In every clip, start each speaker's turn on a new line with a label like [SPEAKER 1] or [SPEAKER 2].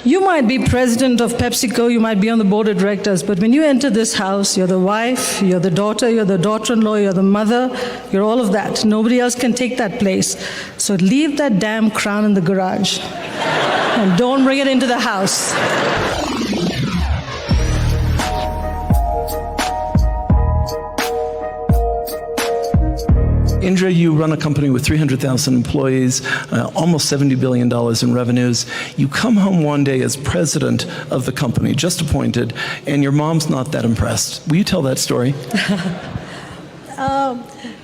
[SPEAKER 1] You might be president of Pepsico, you might be on the board of directors, but when you enter this house, you're the wife, you're the daughter, you're the daughter-in-law, you're the mother, you're all of that. Nobody else can take that place. So leave that damn crown in the garage and don't bring it into the house.
[SPEAKER 2] Indra, you run a company with 300,000 employees, almost $70 billion in revenues. You come home one day as president of the company, just appointed, and your mom's not that impressed. Will you tell that story?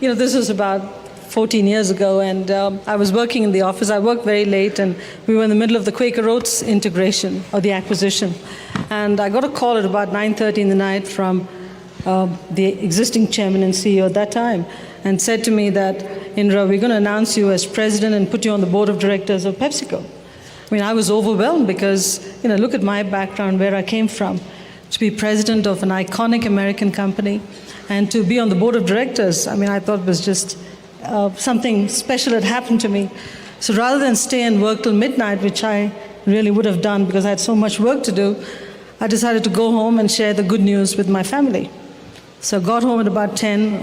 [SPEAKER 1] This was about 14 years ago, and I was working in the office. I worked very late, and we were in the middle of the Quaker Oats integration, or the acquisition. And I got a call at about 9:30 in the night from the existing chairman and CEO at that time, and said to me that, Indra, we're going to announce you as president and put you on the board of directors of Pepsico. I mean, I was overwhelmed because, look at my background, where I came from. To be president of an iconic American company and to be on the board of directors, I mean, I thought it was just something special had happened to me. So rather than stay and work till midnight, which I really would have done because I had so much work to do, I decided to go home and share the good news with my family. So I got home at about 10,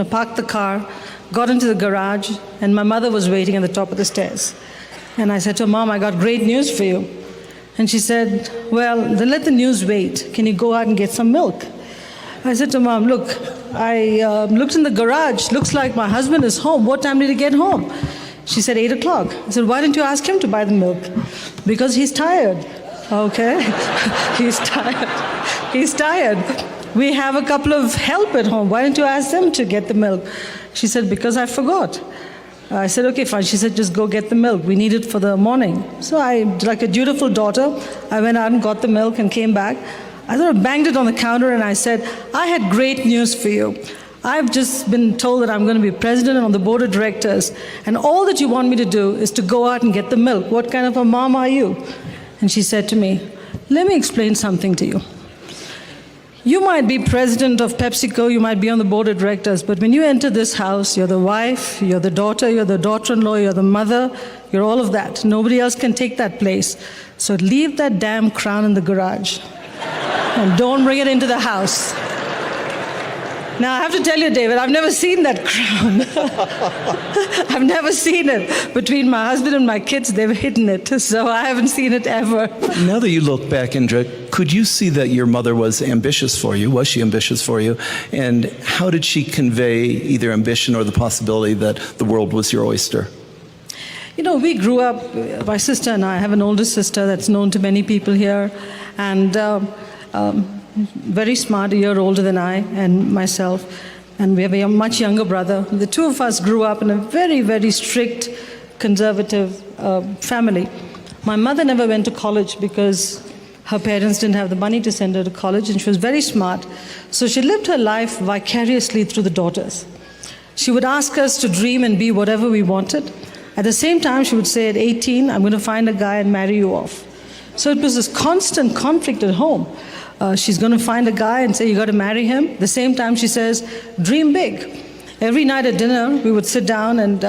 [SPEAKER 1] parked the car, got into the garage, and my mother was waiting at the top of the stairs. And I said to her, Mom, I got great news for you. And she said, well, then let the news wait. Can you go out and get some milk? I said to Mom, look, I looked in the garage. Looks like my husband is home. What time did he get home? She said, 8 o'clock. I said, why didn't you ask him to buy the milk? Because he's tired. Okay, he's tired. He's tired. We have a couple of help at home. Why didn't you ask them to get the milk? She said, because I forgot. I said, okay, fine. She said, just go get the milk. We need it for the morning. So I, like a dutiful daughter, I went out and got the milk and came back. I sort of banged it on the counter and I said, I had great news for you. I've just been told that I'm going to be president and on the board of directors, and all that you want me to do is to go out and get the milk. What kind of a mom are you? And she said to me, let me explain something to you. You might be president of Pepsico, you might be on the board of directors, but when you enter this house, you're the wife, you're the daughter, you're the daughter-in-law, you're the mother, you're all of that. Nobody else can take that place. So leave that damn crown in the garage and don't bring it into the house. Now, I have to tell you, David, I've never seen that crown. I've never seen it. Between my husband and my kids, they've hidden it, so I haven't seen it ever.
[SPEAKER 2] Now that you look back, Indra, could you see that your mother was ambitious for you? Was she ambitious for you? And how did she convey either ambition or the possibility that the world was your oyster?
[SPEAKER 1] We grew up, my sister and I have an older sister that's known to many people here, and very smart, a year older than I and myself, and we have a much younger brother. The two of us grew up in a very, very strict, conservative family. My mother never went to college because her parents didn't have the money to send her to college, and she was very smart. So she lived her life vicariously through the daughters. She would ask us to dream and be whatever we wanted. At the same time, she would say, at 18, I'm going to find a guy and marry you off. So it was this constant conflict at home. She's going to find a guy and say, you got to marry him. At the same time, she says, dream big. Every night at dinner, we would sit down and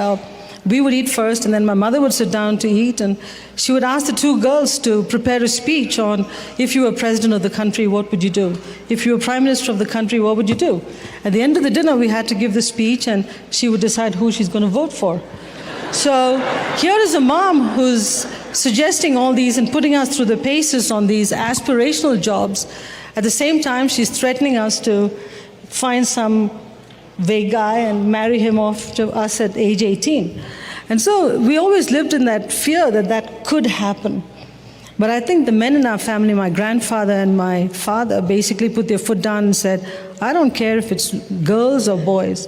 [SPEAKER 1] we would eat first, and then my mother would sit down to eat, and she would ask the two girls to prepare a speech on, if you were president of the country, what would you do? If you were prime minister of the country, what would you do? At the end of the dinner, we had to give the speech, and she would decide who she's going to vote for. So here is a mom who's suggesting all these and putting us through the paces on these aspirational jobs. At the same time, she's threatening us to find some vague guy and marry him off to us at age 18. And so we always lived in that fear that that could happen. But I think the men in our family, my grandfather and my father, basically put their foot down and said, I don't care if it's girls or boys.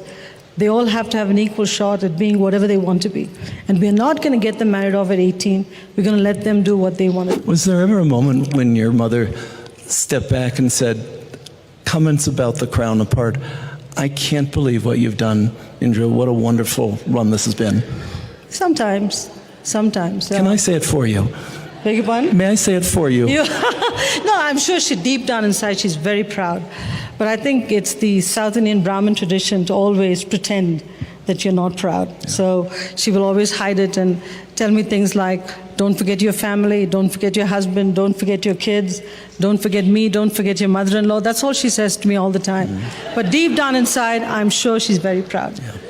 [SPEAKER 1] They all have to have an equal shot at being whatever they want to be. And we're not going to get them married off at 18. We're going to let them do what they want to do.
[SPEAKER 2] Was there ever a moment when your mother stepped back and said, comments about the crown apart, I can't believe what you've done, Indra. What a wonderful run this has been.
[SPEAKER 1] Sometimes.
[SPEAKER 2] Can I say it for you?
[SPEAKER 1] Beg your pardon?
[SPEAKER 2] May I say it for you?
[SPEAKER 1] No, I'm sure deep down inside, she's very proud. But I think it's the South Indian Brahmin tradition to always pretend that you're not proud. So she will always hide it and tell me things like, don't forget your family, don't forget your husband, don't forget your kids, don't forget me, don't forget your mother-in-law. That's all she says to me all the time. But deep down inside, I'm sure she's very proud.
[SPEAKER 2] Yeah.